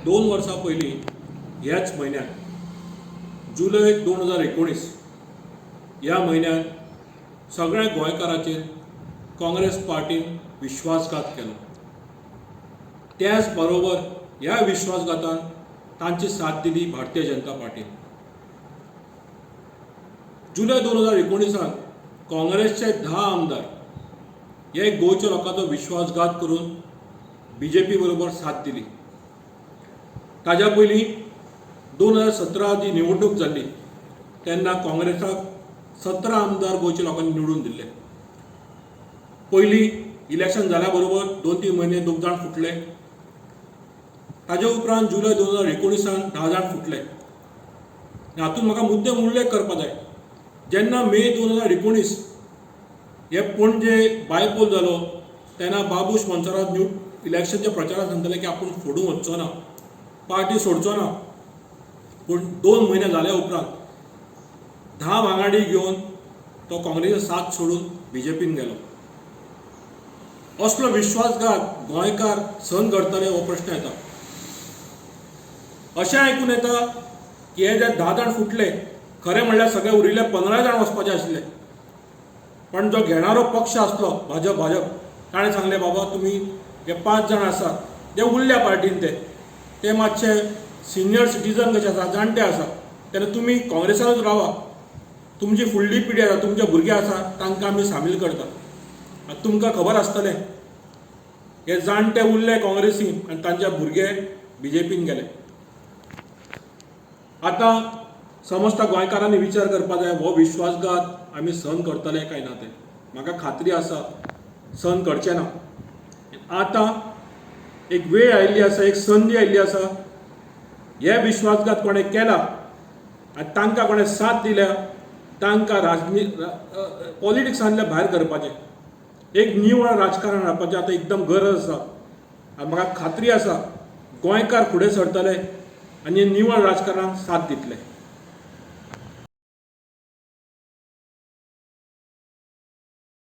2 वर्सां पयलीं ह्याच म्हयन्यात जुलय 2019 ह्या म्हयन्यात सगळ्या गोंयकारांचेर काँग्रेस पार्टीन विश्वासघात केलो. त्याच बरोबर ह्या विश्वासघातान तांची साथ दिली भारतीय जनता पार्टीन. जुलय 2019 काँग्रेसचे 10 आमदार हे गोंयच्या लोकांचो विश्वासघात करून बीजेपी बरोबर साथ दिली. ताज्या पयलीं 2017 जी निवडणूक जाल्ली तेन्ना काँग्रेसाक 17 आमदार गोंयच्या लोकांनी निवडून दिल्ले. पयलीं इलेक्शन जाल्या बरोबर 2-3 म्हयने 2 जाण फुटले. ताजे उपरांत जुलय 2019 10 जाण फुटले. हातूंत म्हाका मुद्दम उल्लेख करपाक जाय, जेन्ना मे 2019 हे पणजे बायपोल जालो तेन्ना बाबूश मोन्सेरात इलेक्शनच्या प्रचारांत सांगताले की आपूण फुडून वचचो ना, पार्टी सोडचो ना. पूण 2 म्हयने जाल्या उपरांत 10 वांगडी घेवन तो काँग्रेसीचो साथ सोडून बीजेपीन गेलो. असलो विश्वासघात गोंयकार सहन करतले हो प्रश्न येता. अशें आयकून येता की हे जे 10 जाण फुटले खरें म्हणल्यार सगळे उरिल्ले 15 जाण वचपाचे आशिल्ले. पण जो घेणारो पक्ष आसलो भाजप ताणें सांगलें बाबा तुमी हे 5 जाण आसात जे उरल्या पार्टीन ते मातशे सिनियर सिटीजन कशे आसा, जाणटे आसा, तेन्ना तुमी काँग्रेसानूच रावा. तुमची फुडली पिढी आसा, तुमचे भुरगे आसा, तांकां आमी सामील करतात. तुमकां खबर आसतलें हे जाणटे उरले काँग्रेसीन आनी तांचे भुरगे बीजेपीन गेले. आतां समजता गोंयकारांनी विचार करपाक जाय हो विश्वासघात आमी सहन करतले काय ना ते. म्हाका खात्री आसा सहन करचे ना. आतां एक वेळ आयिल्ली आसा, एक संदी आयिल्ली आसा. हे विश्वासघात कोणें केला आनी तांकां कोणें साथ दिल्या तांकां पॉलिटिक्सांतल्या भायर करपाचें. एक निवळ राजकारण हाडपाचें आतां एकदम गरज आसा. आनी म्हाका खात्री आसा गोंयकार फुडें सरतले आनी निवळ राजकारणाक साथ दितले.